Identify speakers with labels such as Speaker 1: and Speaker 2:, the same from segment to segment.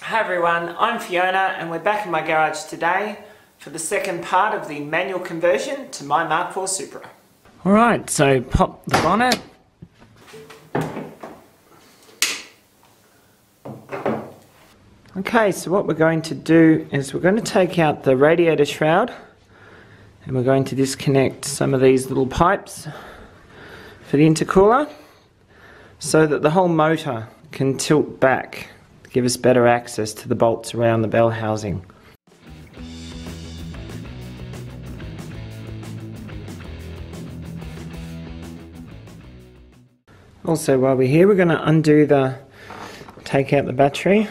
Speaker 1: Hi everyone, I'm Fiona and we're back in my garage today for the second part of the manual conversion to my Mark IV Supra. Alright, so pop the bonnet. Okay, so what we're going to do is we're going to take out the radiator shroud and we're going to disconnect some of these little pipes for the intercooler so that the whole motor can tilt back to give us better access to the bolts around the bell housing. Also, while we're here, we're going to take out the battery.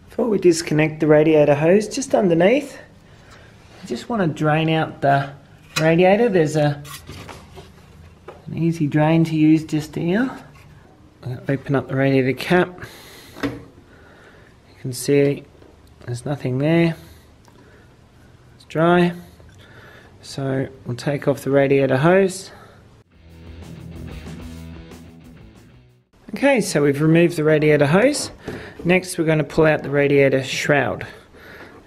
Speaker 1: Before we disconnect the radiator hose, just underneath, I just want to drain out the radiator. There's an easy drain to use just here. Open up the radiator cap. You can see there's nothing there. It's dry. So we'll take off the radiator hose. Okay, so we've removed the radiator hose. Next we're going to pull out the radiator shroud.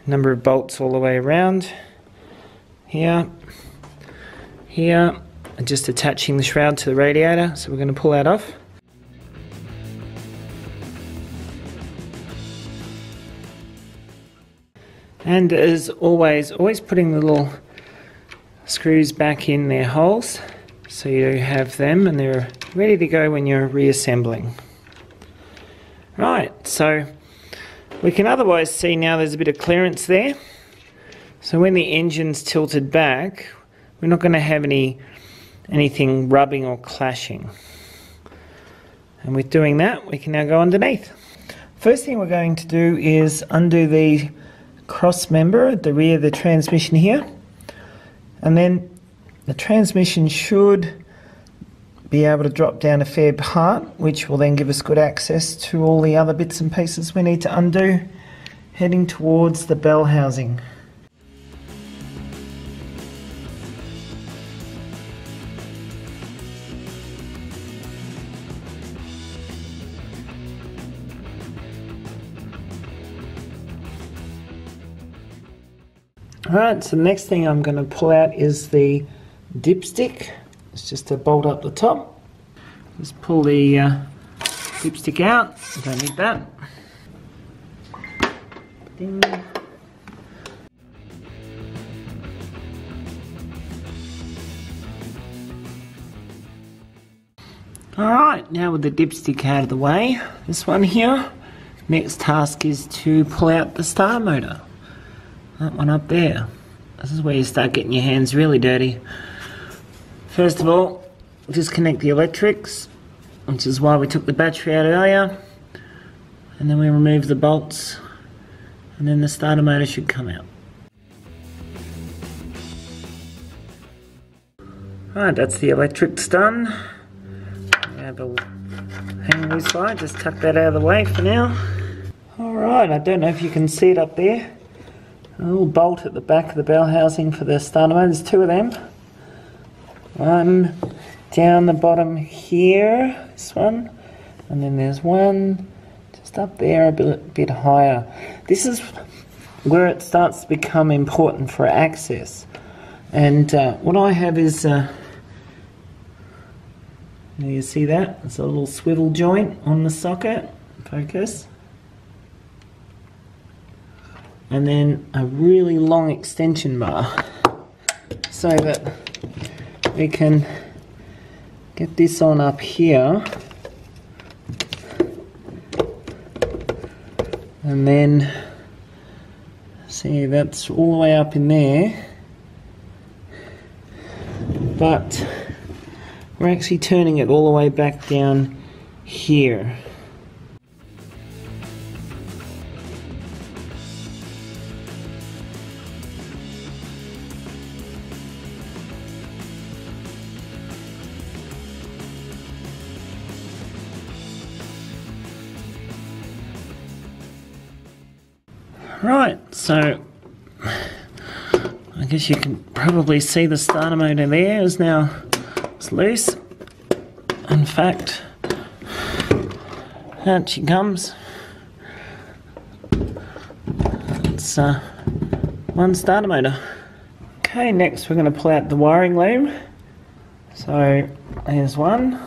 Speaker 1: A number of bolts all the way around. Here, and just attaching the shroud to the radiator. So we're going to pull that off. And as always putting the little screws back in their holes so you have them and they're ready to go when you're reassembling. Right, so we can otherwise see now there's a bit of clearance there. So when the engine's tilted back, we're not going to have anything rubbing or clashing. And with doing that, we can now go underneath. First thing we're going to do is undo the cross member at the rear of the transmission here. And then the transmission should be able to drop down a fair part, which will then give us good access to all the other bits and pieces we need to undo, heading towards the bell housing. Alright, so the next thing I'm going to pull out is the dipstick. It's just a bolt up the top. Just pull the dipstick out. Don't need that. Ding. Alright, now with the dipstick out of the way, this one here, next task is to pull out the starter motor. That one up there. This is where you start getting your hands really dirty. First of all, disconnect the electrics, which is why we took the battery out earlier. And then we remove the bolts, and then the starter motor should come out. Alright, that's the electrics done. We have a hang loose wire, just tuck that out of the way for now. Alright, I don't know if you can see it up there. A little bolt at the back of the bell housing for the starter motor. There's two of them. One down the bottom here, this one, and then there's one just up there a bit higher. This is where it starts to become important for access. And what I have is, you see that? It's a little swivel joint on the socket. Focus. And then a really long extension bar so that we can get this on up here and then see that's all the way up in there, but we're actually turning it all the way back down here. Right, so I guess you can probably see the starter motor there is now it's loose. In fact, out she comes. It's one starter motor. Okay, next we're going to pull out the wiring loom. So here's one.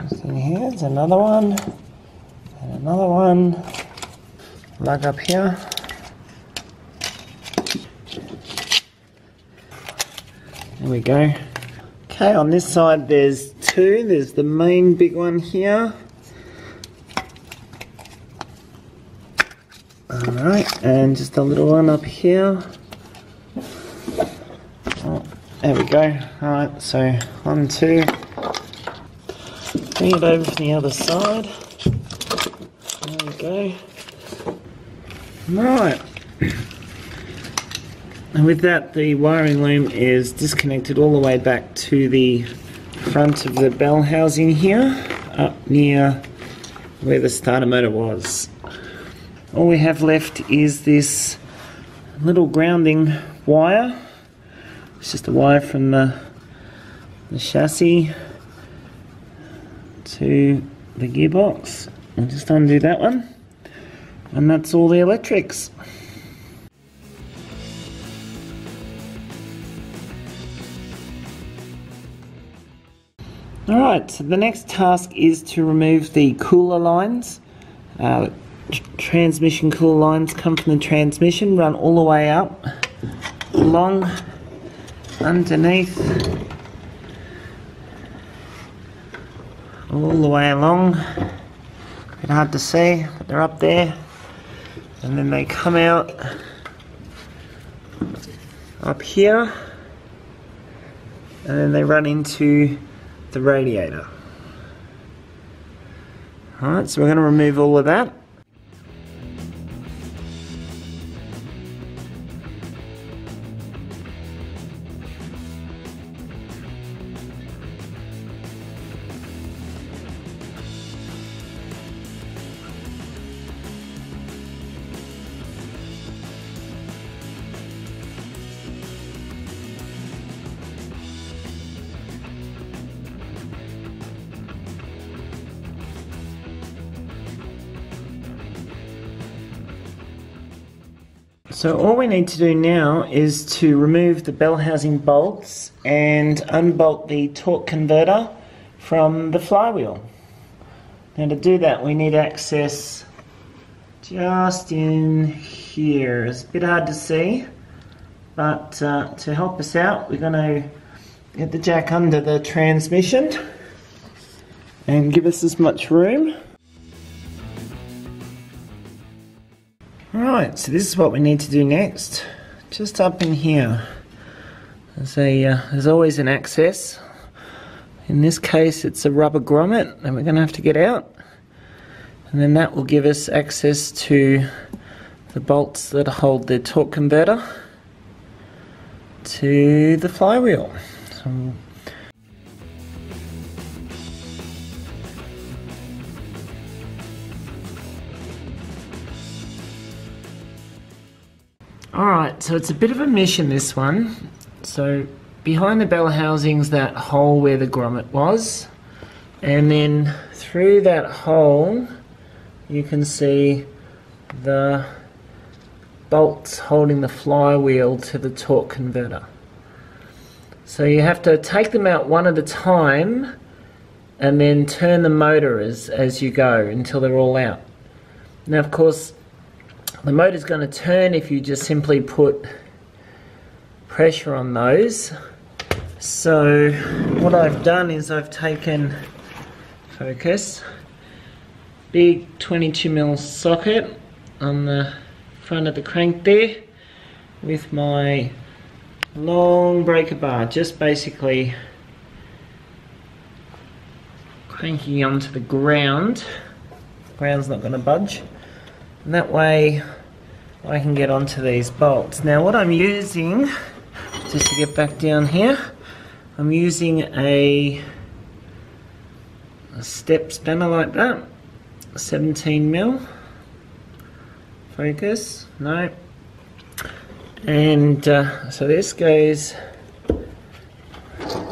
Speaker 1: See, here's another one, and another one. Lug up here. There we go. Okay, on this side there's two. There's the main big one here. Alright, and just a little one up here. Oh, there we go. Alright, so 1, 2. Bring it over from the other side. There we go. Right. And with that, the wiring loom is disconnected all the way back to the front of the bell housing here, up near where the starter motor was. All we have left is this little grounding wire. It's just a wire from the chassis to the gearbox. I'll just undo that one, and that's all the electrics. Alright, so the next task is to remove the cooler lines. Transmission cooler lines come from the transmission, run all the way up, along, underneath, all the way along. A bit hard to see, but they're up there. And then they come out up here, and then they run into the radiator. Alright, so we're going to remove all of that. So all we need to do now is to remove the bell housing bolts and unbolt the torque converter from the flywheel. Now to do that we need access just in here. It's a bit hard to see, but to help us out we're going to get the jack under the transmission and give us as much room. Right, so this is what we need to do next. Just up in here, there's always an access. In this case it's a rubber grommet that we're going to have to get out, and then that will give us access to the bolts that hold the torque converter to the flywheel. So, alright, so it's a bit of a mission, this one. So behind the bell housing's that hole where the grommet was, and then through that hole you can see the bolts holding the flywheel to the torque converter. So you have to take them out one at a time and then turn the motor as you go until they're all out. Now of course the motor's going to turn if you just simply put pressure on those. So what I've done is I've taken, focus, big 22mm socket on the front of the crank there with my long breaker bar, just basically cranking onto the ground. The ground's not going to budge. And that way I can get onto these bolts. Now what I'm using, just to get back down here, I'm using a step spanner like that, 17mm. Focus, no. And so this goes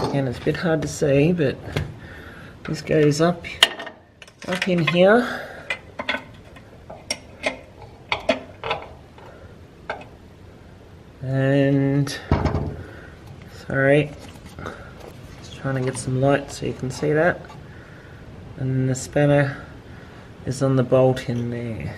Speaker 1: Again, it's a bit hard to see, but this goes up in here. And sorry, just trying to get some light so you can see that. And the spanner is on the bolt in there.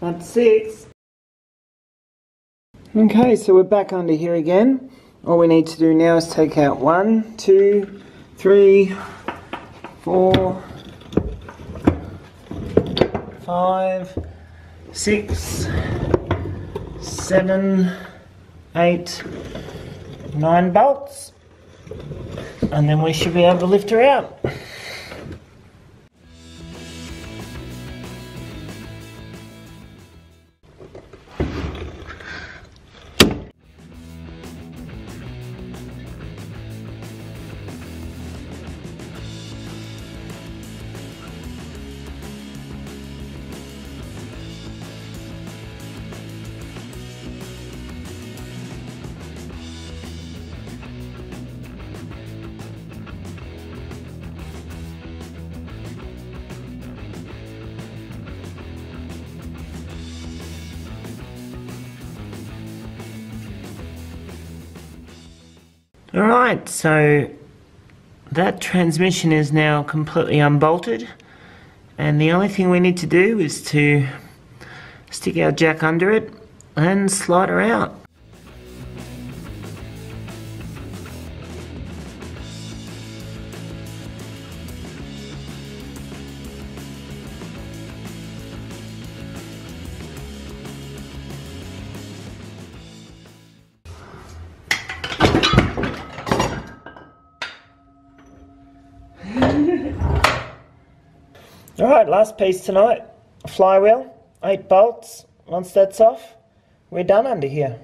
Speaker 1: That's 6. Okay, so we're back under here again. All we need to do now is take out 1, 2, 3, 4, 5, 6, 7, 8, 9 bolts. And then we should be able to lift her out. Alright, so that transmission is now completely unbolted, and the only thing we need to do is to stick our jack under it and slide her out. Alright, last piece tonight, a flywheel, 8 bolts. Once that's off, we're done under here.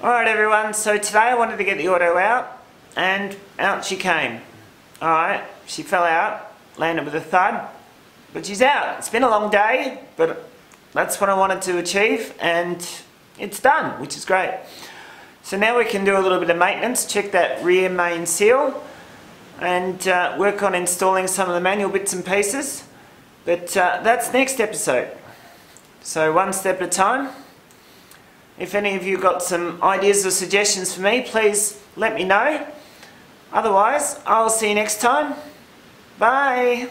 Speaker 1: Alright everyone, so today I wanted to get the auto out, and out she came. Alright, she fell out, landed with a thud, but she's out. It's been a long day, but that's what I wanted to achieve, and it's done, which is great. So now we can do a little bit of maintenance, check that rear main seal, and work on installing some of the manual bits and pieces. But that's next episode. So one step at a time. If any of you got some ideas or suggestions for me, please let me know. Otherwise, I'll see you next time. Bye.